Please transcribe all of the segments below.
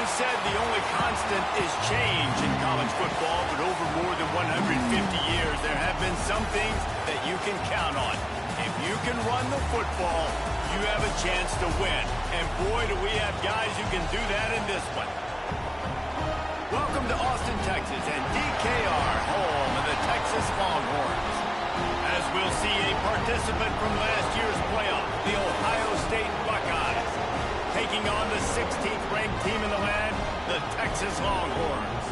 always said the only constant is change in college football, but over more than 150 years, there have been some things that you can count on. If you can run the football, you have a chance to win. And boy, do we have guys who can do that in this one. Welcome to Austin, Texas, and DKR, home of the Texas Longhorns. As we'll see a participant from last year's playoff, the Ohio State Buckeyes, taking on the 16th ranked team in the land, the Texas Longhorns.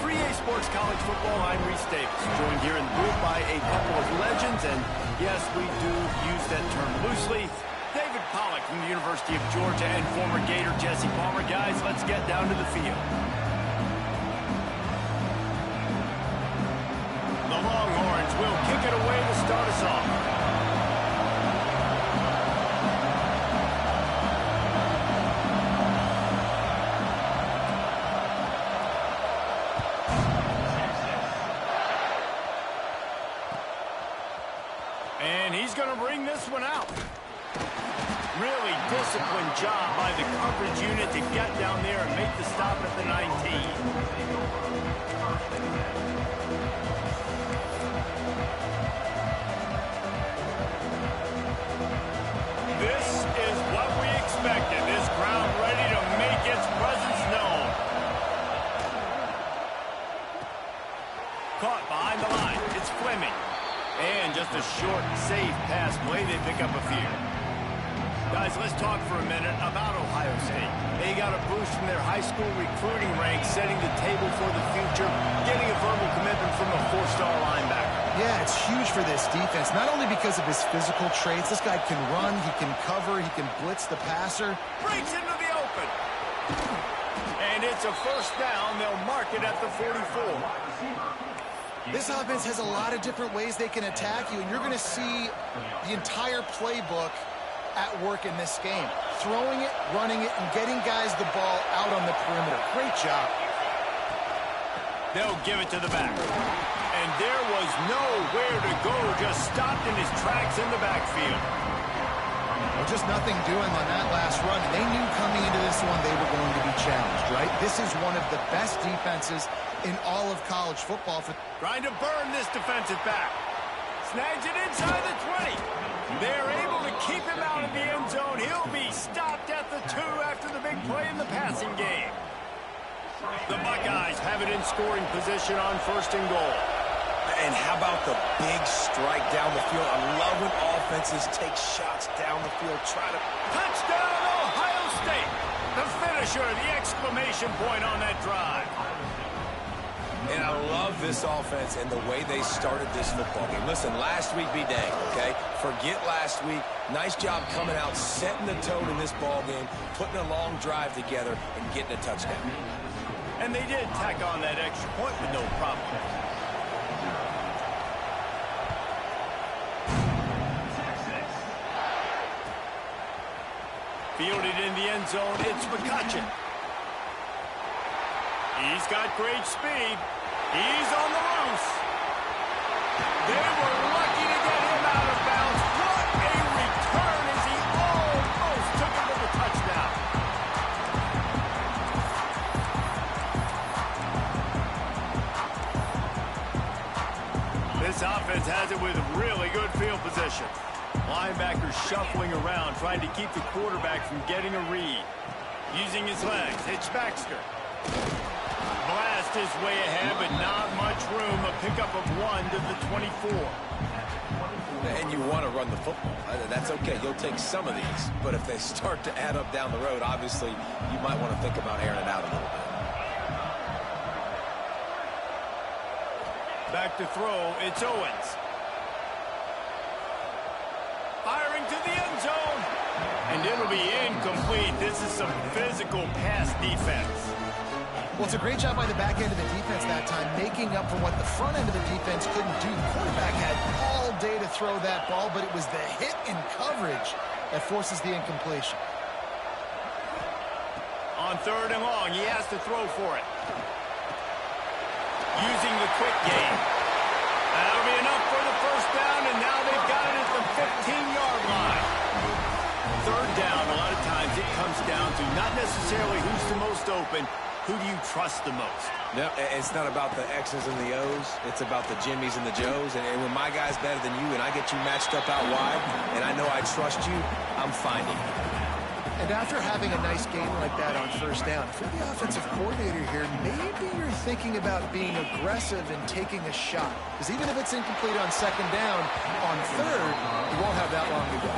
For EA Sports College Football, I'm Reese Davis, joined here in the booth by a couple of legends, and yes, we do use that term loosely. David Pollack from the University of Georgia and former Gator Jesse Palmer. Guys, let's get down to the field. The Longhorns will kick it away to start us off. And he's going to bring this one out. Really disciplined job by the coverage unit to get down there and make the stop at the 19. This is what we expected. This crowd ready to make its presence known. Caught behind the line. It's Fleming. And just a short, safe pass play. They pick up a few. Guys, let's talk for a minute about Ohio State. They got a boost from their high school recruiting ranks, setting the table for the future, getting a verbal commitment from a four-star linebacker. Yeah, it's huge for this defense, not only because of his physical traits. This guy can run, he can cover, he can blitz the passer. Breaks into the open. And it's a first down. They'll mark it at the 44. This offense has a lot of different ways they can attack you, and you're going to see the entire playbook at work in this game. Throwing it, running it, and getting guys the ball out on the perimeter. Great job. They'll give it to the back. And there was nowhere to go, just stopped in his tracks in the backfield. Well, just nothing doing on that last run. And they knew coming into this one they were going to be challenged, right? This is one of the best defenses in all of college football. Trying to burn this defensive back. Snags it inside the 20. They're able to keep him out of the end zone. He'll be stopped at the 2 after the big play in the passing game. The Buckeyes have it in scoring position on 1st and goal. And how about the big strike down the field? I love when offenses take shots down the field. Touchdown, Ohio State. The finisher, the exclamation point on that drive. And I love this offense and the way they started this football game. Listen, last week be dang, okay? Forget last week. Nice job coming out, setting the tone in this ball game, putting a long drive together, and getting a touchdown. And they did tack on that extra point with no problem. Fielded in the end zone, it's McCutcheon. He's got great speed. He's on the loose. They were lucky to get him out of bounds. What a return as he almost took it for the touchdown. This offense has it with really good field position. Linebacker shuffling around, trying to keep the quarterback from getting a read. Using his legs, it's Baxter. Blast his way ahead, but not much room. A pickup of 1 to the 24. And you want to run the football. That's okay. You'll take some of these. But if they start to add up down the road, obviously, you might want to think about airing it out a little bit. Back to throw, it's Owens. Firing to the end zone. And it'll be incomplete. This is some physical pass defense. Well, it's a great job by the back end of the defense that time, making up for what the front end of the defense couldn't do. The quarterback had all day to throw that ball, but it was the hit in coverage that forces the incompletion. On 3rd and long, he has to throw for it. Using the quick game. That'll be enough for the first down, and now they've got it at the 15-yard line. 3rd down, a lot of times it comes down to not necessarily who's the most open, who do you trust the most? No, it's not about the X's and the O's. It's about the Jimmys and the Joes. And when my guy's better than you and I get you matched up out wide and I know I trust you, I'm finding you. And after having a nice game like that on first down, if you're the offensive coordinator here, maybe you're thinking about being aggressive and taking a shot. Because even if it's incomplete on second down, on third, you won't have that long to go.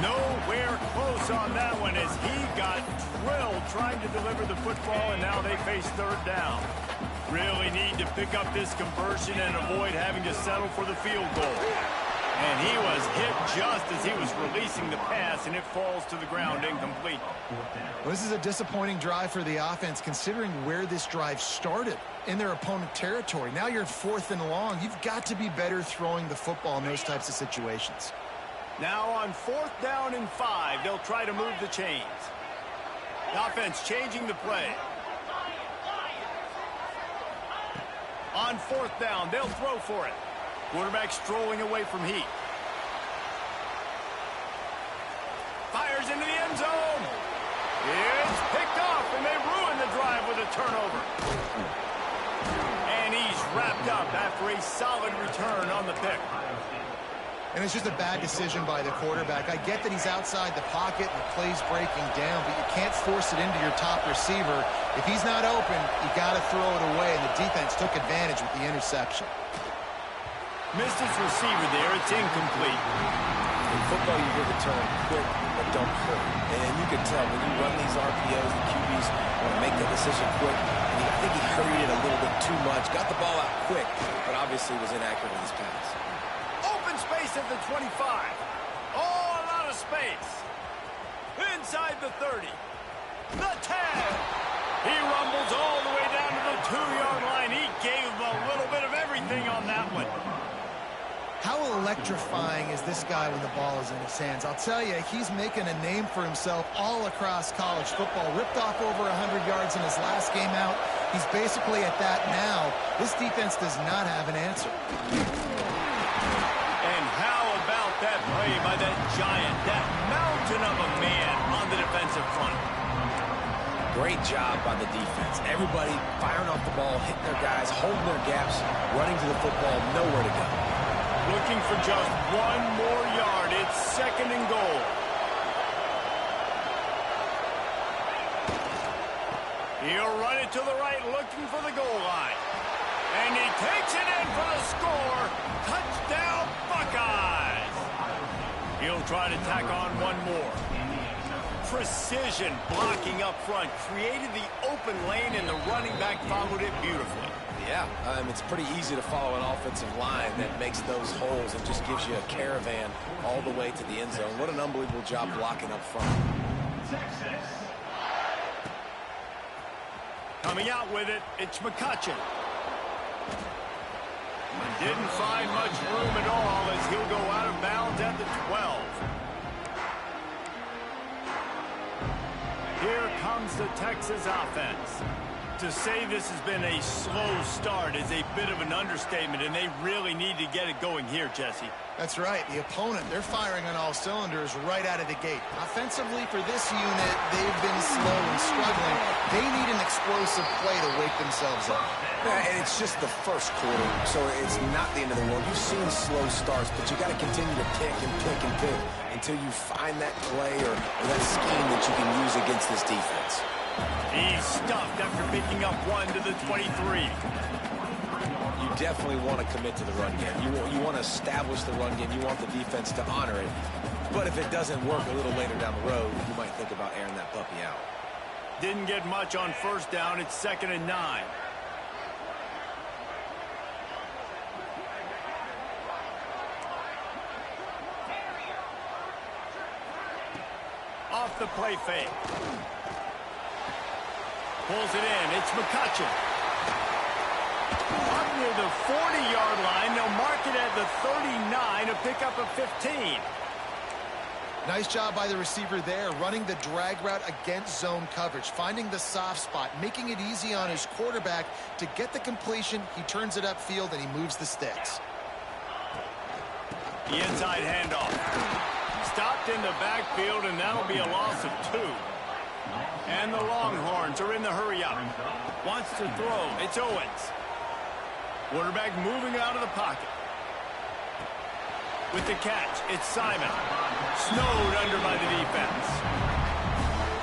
Nowhere close on that one as he got drilled trying to deliver the football, and now they face third down. Really need to pick up this conversion and avoid having to settle for the field goal. And he was hit just as he was releasing the pass, and it falls to the ground incomplete. Well, this is a disappointing drive for the offense, considering where this drive started in their opponent territory. Now you're 4th and long. You've got to be better throwing the football in those types of situations. Now on 4th down and 5, they'll try to move the chains. The offense changing the play. On 4th down, they'll throw for it. Quarterback strolling away from heat. Fires into the end zone. It's picked off, and they ruin the drive with a turnover. And he's wrapped up after a solid return on the pick. And it's just a bad decision by the quarterback. I get that he's outside the pocket and the play's breaking down, but you can't force it into your top receiver. If he's not open, you got to throw it away, and the defense took advantage with the interception. Missed his receiver there. It's incomplete. In football, you hear the term quick, but don't hurt. And you can tell when you run these RPOs, the QBs want to make the decision quick. And I think he hurried it a little bit too much. Got the ball out quick, but obviously was inaccurate with his pass. Open space at the 25. Oh, a lot of space. Inside the 30. The 10. He rumbles all the way down to the 2-yard line. He gave a little bit of everything on that one. How electrifying is this guy when the ball is in his hands? I'll tell you, he's making a name for himself all across college football. Ripped off over 100 yards in his last game out. He's basically at that now. This defense does not have an answer. And how about that play by that giant, that mountain of a man on the defensive front? Great job by the defense. Everybody firing off the ball, hitting their guys, holding their gaps, running to the football, nowhere to go. Looking for just one more yard. It's 2nd and goal. He'll run it to the right, looking for the goal line. And he takes it in for the score. Touchdown, Buckeyes. He'll try to tack on one more. Precision blocking up front. Created the open lane, and the running back followed it beautifully. Yeah, it's pretty easy to follow an offensive line that makes those holes and just gives you a caravan all the way to the end zone. What an unbelievable job blocking up front. Coming out with it, it's McCutcheon. Didn't find much room at all as he'll go out of bounds at the 12. Here comes the Texas offense. To say this has been a slow start is a bit of an understatement, and they really need to get it going here, Jesse. That's right. The opponent, they're firing on all cylinders right out of the gate. Offensively, for this unit, they've been slow and struggling. They need an explosive play to wake themselves up. Yeah, and it's just the first quarter, so it's not the end of the world. You've seen slow starts, but you got to continue to pick and pick and pick until you find that play or that scheme that you can use against this defense. He's stuffed after picking up one to the 23. You definitely want to commit to the run game. You want to establish the run game. You want the defense to honor it. But if it doesn't work a little later down the road, you might think about airing that puppy out. Didn't get much on first down. It's 2nd and 9. Off the play fake. Pulls it in. It's McCutcheon. Up near the 40-yard line. They'll mark it at the 39, a pickup of 15. Nice job by the receiver there, running the drag route against zone coverage, finding the soft spot, making it easy on his quarterback to get the completion. He turns it upfield, and he moves the sticks. The inside handoff. Stopped in the backfield, and that'll be a loss of 2. And the Longhorns are in the hurry-up. Wants to throw. It's Owens. Quarterback moving out of the pocket. With the catch, it's Simon. Snowed under by the defense.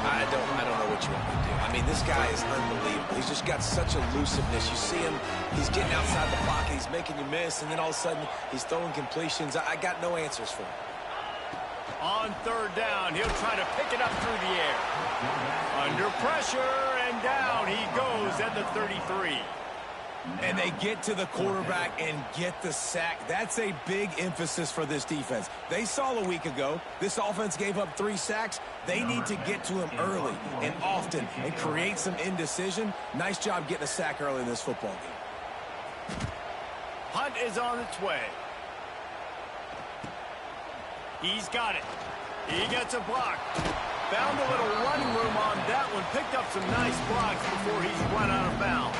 I don't know what you want me to do. I mean, this guy is unbelievable. He's just got such elusiveness. You see him, he's getting outside the pocket, he's making you miss, and then all of a sudden, he's throwing completions. I got no answers for him. On third down, he'll try to pick it up through the air. Under pressure, and down he goes at the 33. And they get to the quarterback and get the sack. That's a big emphasis for this defense. They saw a week ago, this offense gave up 3 sacks. They need to get to him early and often and create some indecision. Nice job getting a sack early in this football game. Punt is on its way. He's got it. He gets a block. Found a little running room on that one. Picked up some nice blocks before he's run out of bounds.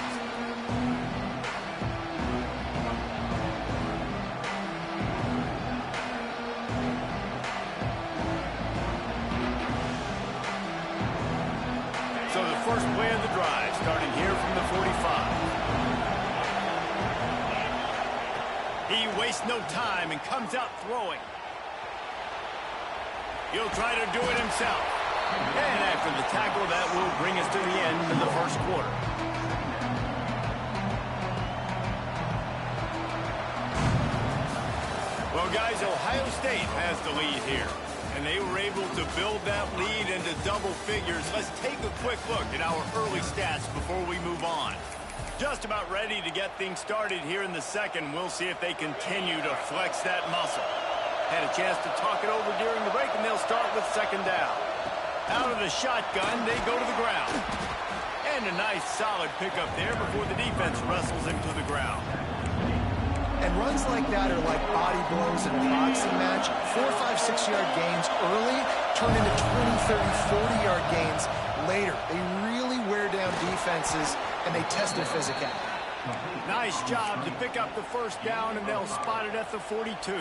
So the first play of the drive, starting here from the 45. He wastes no time and comes out throwing. He'll try to do it himself. And after the tackle, that will bring us to the end of the first quarter. Well, guys, Ohio State has the lead here. And they were able to build that lead into double figures. Let's take a quick look at our early stats before we move on. Just about ready to get things started here in the second. We'll see if they continue to flex that muscle. Had a chance to talk it over during the break, and they'll start with second down. Out of the shotgun, they go to the ground. And a nice solid pickup there before the defense wrestles him to the ground. And runs like that are like body blows in a boxing match. 4, 5, 6-yard gains early turn into 20, 30, 40-yard gains later. They really wear down defenses, and they test their physicality. Nice job to pick up the first down, and they'll spot it at the 42.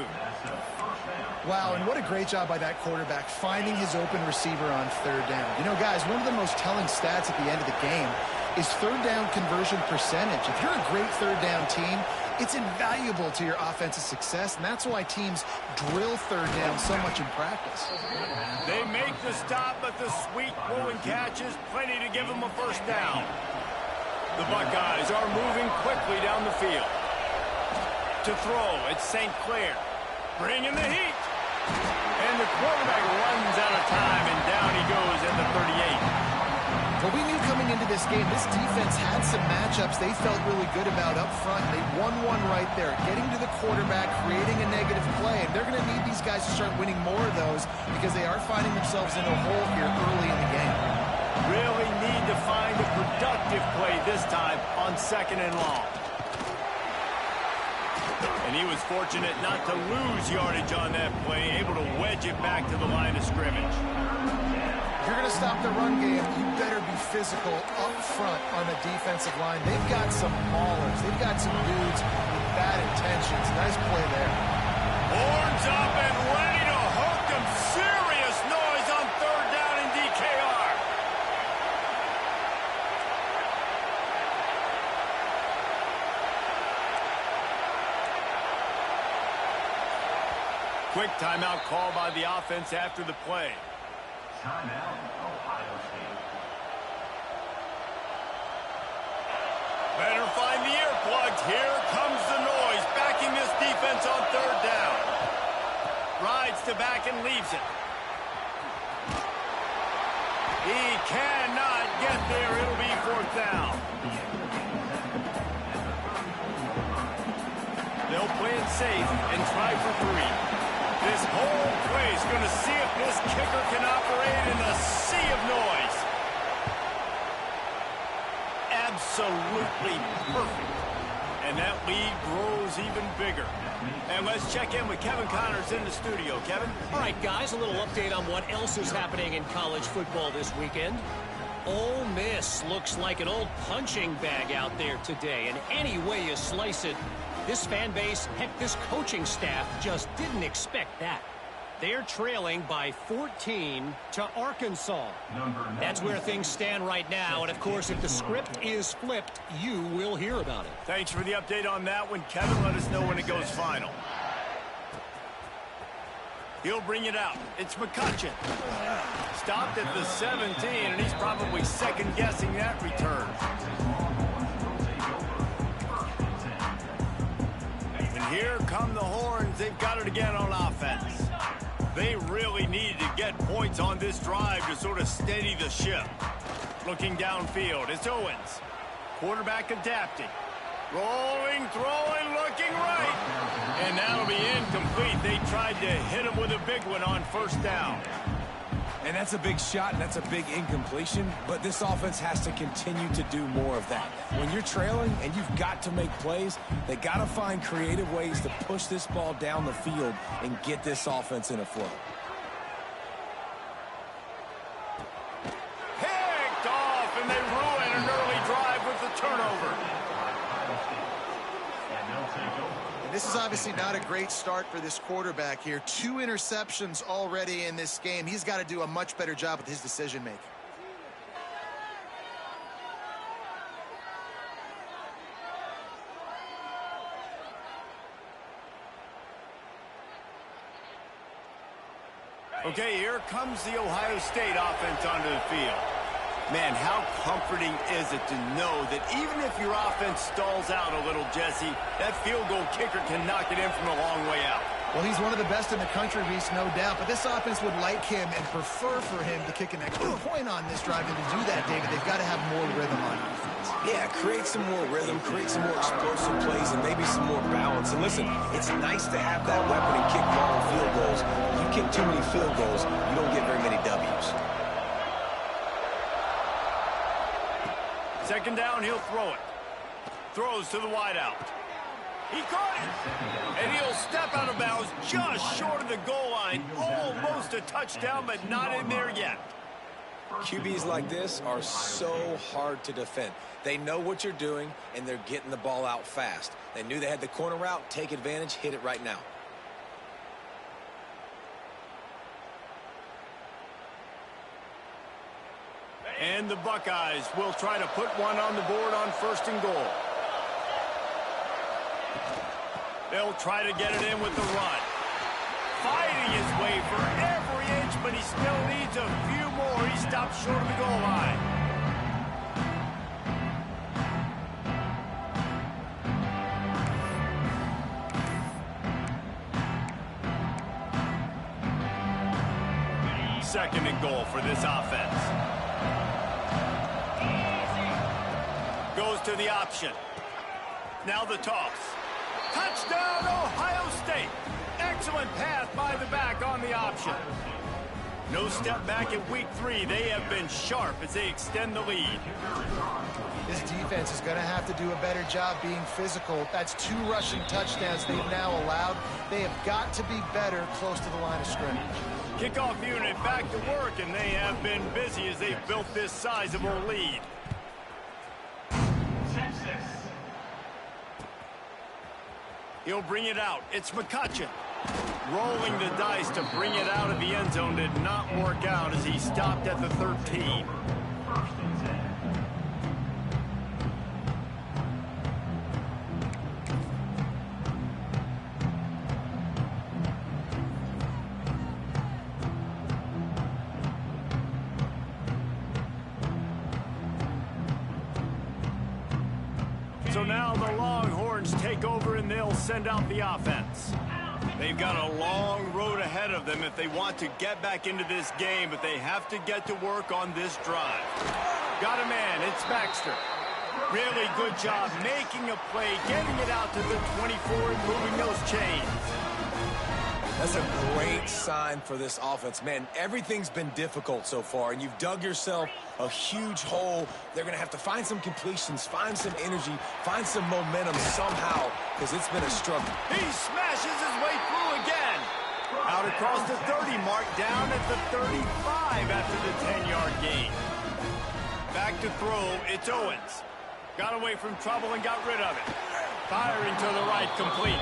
Wow, and what a great job by that quarterback finding his open receiver on third down. You know, guys, one of the most telling stats at the end of the game is third down conversion percentage. If you're a great third down team, it's invaluable to your offensive success, and that's why teams drill third down so much in practice. They make the stop, but the sweet throw and catch is plenty to give them a first down. The Buckeyes are moving quickly down the field. To throw, it's St. Clair. Bringing the heat. And the quarterback runs out of time, and down he goes at the 38. Well, we knew coming into this game, this defense had some matchups they felt really good about up front. They won one right there, getting to the quarterback, creating a negative play. And they're going to need these guys to start winning more of those because they are finding themselves in a hole here early in the game. Really need to find a productive play this time on second and long. And he was fortunate not to lose yardage on that play, able to wedge it back to the line of scrimmage. If you're going to stop the run game, you better be physical up front on the defensive line. They've got some maulers. They've got some dudes with bad intentions. Nice play there. Horns up and ready to hook them. Serious noise on third down in DKR. Quick timeout call by the offense after the play. Timeout, Ohio State. Better find the earplugs. Here comes the noise, backing this defense on third down. Rides to back and leaves it. He cannot get there. It'll be fourth down. They'll play it safe and try for 3. This whole play is going to see if this kicker can operate in a sea of noise. Absolutely perfect. And that lead grows even bigger. And let's check in with Kevin Connors in the studio. Kevin? All right, guys, a little update on what else is happening in college football this weekend. Ole Miss looks like an old punching bag out there today. And any way you slice it, this fan base, heck, this coaching staff just didn't expect that. They're trailing by 14 to Arkansas. That's where things stand right now. And, of course, if the script is flipped, you will hear about it. Thanks for the update on that one, Kevin. Let us know when it goes final. He'll bring it out. It's McCutcheon. Stopped at the 17, and he's probably second-guessing that return. And here come the horns. They've got it again on offense. They really needed to get points on this drive to sort of steady the ship. Looking downfield, it's Owens. Quarterback adapting. Rolling, throwing, looking right. And that'll be incomplete. They tried to hit him with a big one on first down. And that's a big shot, and that's a big incompletion, but this offense has to continue to do more of that. When you're trailing and you've got to make plays, they got to find creative ways to push this ball down the field and get this offense in a flow. Picked off, and they ruin an early drive with the turnover. And this is obviously not a great start for this quarterback here. 2 interceptions already in this game. He's got to do a much better job with his decision-making. Okay, here comes the Ohio State offense onto the field. Man, how comforting is it to know that even if your offense stalls out a little, Jesse, that field goal kicker can knock it in from a long way out. Well, he's one of the best in the country, Reese, no doubt. But this offense would like him and prefer for him to kick an extra point on this drive. And to do that, David, they've got to have more rhythm on offense. Yeah, create some more rhythm, create some more explosive plays, and maybe some more balance. And listen, it's nice to have that weapon and kick long field goals. You kick too many field goals, you don't get very many W's. Second down, he'll throw it. Throws to the wideout. He caught it. And he'll step out of bounds just short of the goal line. Almost a touchdown, but not in there yet. QBs like this are so hard to defend. They know what you're doing, and they're getting the ball out fast. They knew they had the corner route. Take advantage. Hit it right now. And the Buckeyes will try to put one on the board on 1st and goal. They'll try to get it in with the run. Fighting his way for every inch, but he still needs a few more. He stops short of the goal line. Second and goal for this offense. Goes to the option. Now the toss. Touchdown, Ohio State. Excellent pass by the back on the option. No step back in week 3. They have been sharp as they extend the lead. This defense is going to have to do a better job being physical. That's 2 rushing touchdowns they've now allowed. They have got to be better close to the line of scrimmage. Kickoff unit back to work, and they have been busy as they've built this sizable lead. He'll bring it out. It's McCutcheon. Rolling the dice to bring it out of the end zone did not work out as he stopped at the 13. So now the Longhorns take over and they'll send out the offense. They've got a long road ahead of them if they want to get back into this game, but they have to get to work on this drive. Got a man, it's Baxter. Really good job making a play, getting it out to the 24 and moving those chains. That's a great sign for this offense. Man, everything's been difficult so far, and you've dug yourself a huge hole. They're going to have to find some completions, find some energy, find some momentum somehow, because it's been a struggle. He smashes his way through again. Out across the 30 mark, down at the 35 after the 10-yard gain. Back to throw, it's Owens. Got away from trouble and got rid of it. Firing to the right, complete.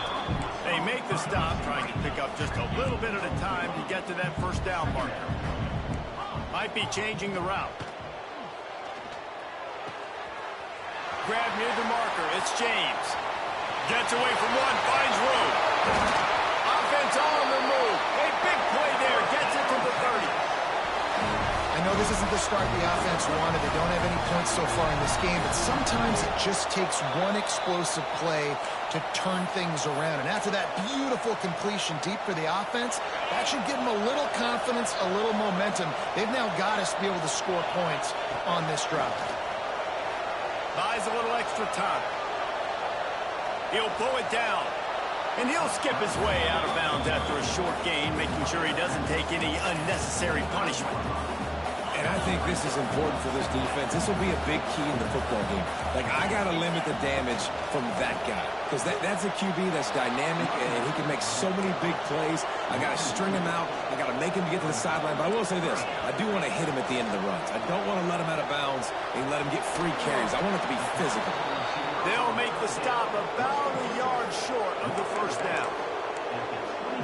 They make the stop, trying to pick up just a little bit at a time to get to that first down marker. Might be changing the route. Grab near the marker. It's James. Gets away from one, finds room. Offense on the move. A big play there. Gets it to the 30. I know this isn't the start the offense wanted. They don't have any points so far in this game, but sometimes it just takes one explosive play to turn things around. And after that beautiful completion deep for the offense, that should give them a little confidence, a little momentum. They've now got us to be able to score points on this drive. Buys a little extra time. He'll pull it down. And he'll skip his way out of bounds after a short gain, making sure he doesn't take any unnecessary punishment. And I think this is important for this defense. This will be a big key in the football game. Like, I got to limit the damage from that guy. Because that's a QB that's dynamic, and he can make so many big plays. I got to string him out. I got to make him get to the sideline. But I will say this. I do want to hit him at the end of the runs. I don't want to let him out of bounds and let him get free carries. I want it to be physical. They'll make the stop about a yard short of the first down.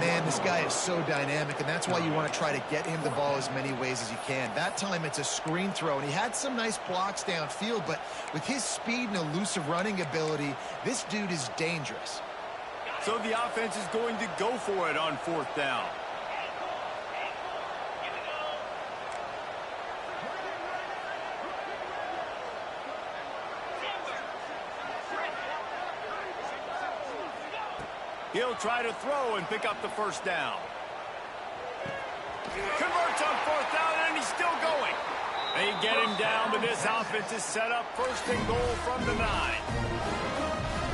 Man, this guy is so dynamic, and that's why you want to try to get him the ball as many ways as you can. That time it's a screen throw, and he had some nice blocks downfield, but with his speed and elusive running ability, this dude is dangerous. So the offense is going to go for it on fourth down. He'll try to throw and pick up the first down. Converts on fourth down, and he's still going. They get him down, but this offense is set up first and goal from the 9.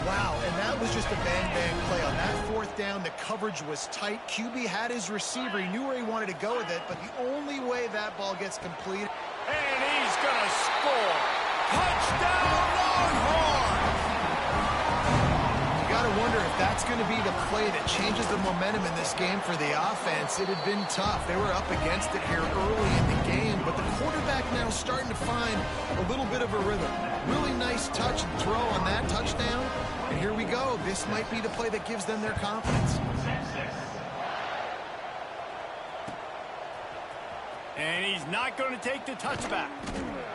Wow, and that was just a bang-bang play. On that fourth down, the coverage was tight. QB had his receiver. He knew where he wanted to go with it, but the only way that ball gets completed. And he's going to score. Touchdown, Longhorn! Got to wonder if that's going to be the play that changes the momentum in this game for the offense. It had been tough. They were up against it here early in the game, but the quarterback now starting to find a little bit of a rhythm. Really nice touch and throw on that touchdown. And here we go. This might be the play that gives them their confidence. And he's not going to take the touchback.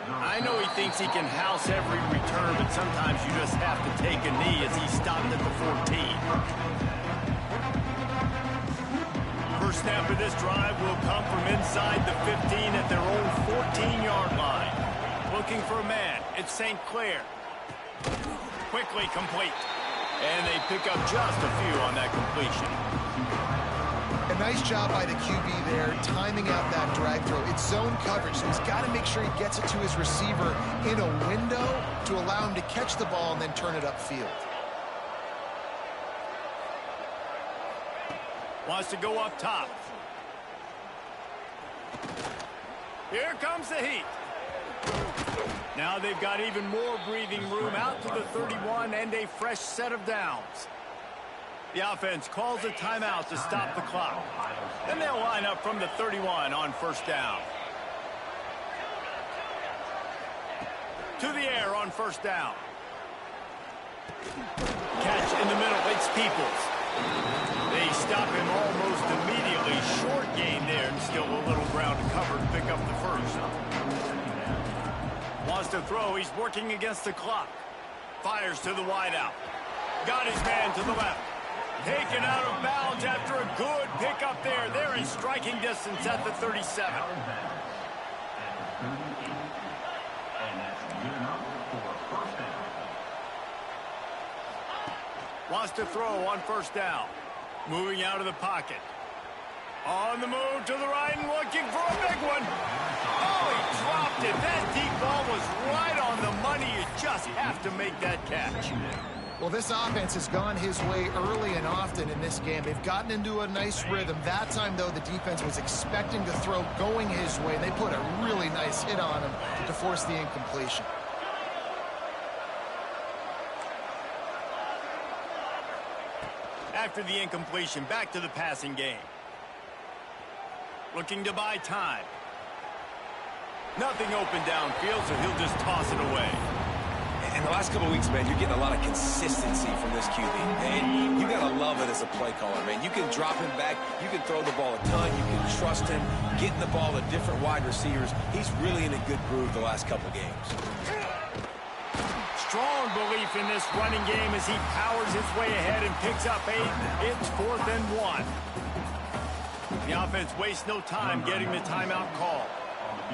I know he thinks he can house every return, but sometimes you just have to take a knee as he stopped at the 14. First snap of this drive will come from inside the 15 at their own 14-yard line. Looking for a man. It's St. Clair. Quickly complete. And they pick up just a few on that completion. A nice job by the QB there, timing out that drag throw. It's zone coverage, so he's got to make sure he gets it to his receiver in a window to allow him to catch the ball and then turn it upfield. Wants to go up top. Here comes the heat. Now they've got even more breathing room out to the 31 and a fresh set of downs. The offense calls a timeout to stop the clock. Then they'll line up from the 31 on first down. To the air on first down. Catch in the middle. It's Peoples. They stop him almost immediately. Short gain there, and still a little ground to cover to pick up the first. Wants to throw. He's working against the clock. Fires to the wideout. Got his man to the left. Taken out of bounds after a good pickup there. They're in striking distance at the 37. Wants to throw on first down. Moving out of the pocket. On the move to the right and looking for a big one. Oh, he dropped it. That deep ball was right on the money. You just have to make that catch. Well, this offense has gone his way early and often in this game. They've gotten into a nice rhythm. That time, though, the defense was expecting the throw going his way. They put a really nice hit on him to force the incompletion. After the incompletion, back to the passing game. Looking to buy time. Nothing open downfield, so he'll just toss it away. In the last couple of weeks, man, you're getting a lot of consistency from this QB. And you got to love it as a play caller, man. You can drop him back. You can throw the ball a ton. You can trust him, getting the ball to different wide receivers. He's really in a good groove the last couple games. Strong belief in this running game as he powers his way ahead and picks up 8. It's 4th and 1. The offense wastes no time getting the timeout call.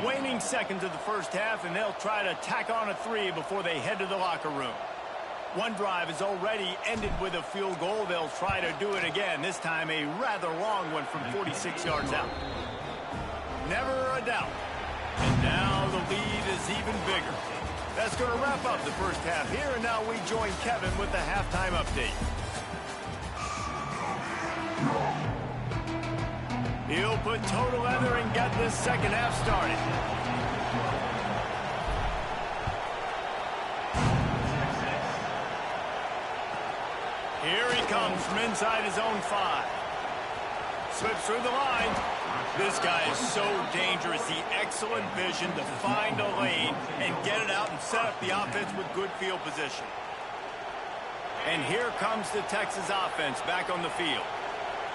Waning seconds of the first half, and they'll try to tack on a 3 before they head to the locker room. One drive has already ended with a field goal. They'll try to do it again, this time a rather long one from 46 yards out. Never a doubt. And now the lead is even bigger. That's going to wrap up the first half here, and now we join Kevin with the halftime update. He'll put total leather and get this second half started. Here he comes from inside his own 5. Slips through the line. This guy is so dangerous. The excellent vision to find a lane and get it out and set up the offense with good field position. And here comes the Texas offense back on the field.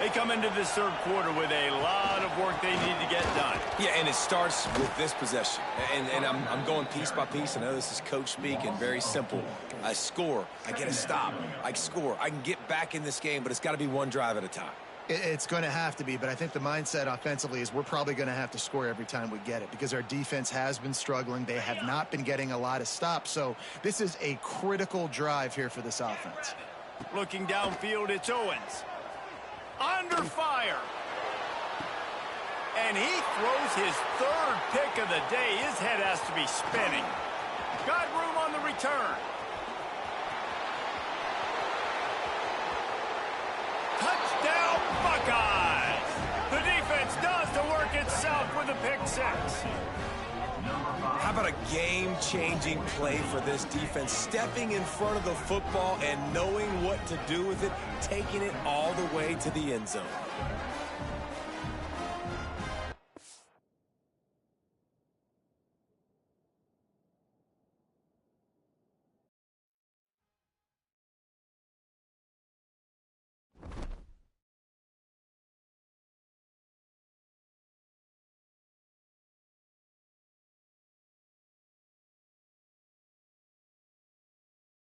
They come into this third quarter with a lot of work they need to get done. Yeah, and it starts with this possession. And I'm going piece by piece. I know this is coach speak and very simple. I score. I get a stop. I score. I can get back in this game, but it's got to be one drive at a time. It's going to have to be, but I think the mindset offensively is we're probably going to have to score every time we get it because our defense has been struggling. They have not been getting a lot of stops, so this is a critical drive here for this offense. Looking downfield, it's Owens. Under fire. And he throws his 3rd pick of the day. His head has to be spinning. Got room on the return. Touchdown, Buckeyes! The defense does the work itself with a pick 6. How about a game-changing play for this defense? Stepping in front of the football and knowing what to do with it, taking it all the way to the end zone.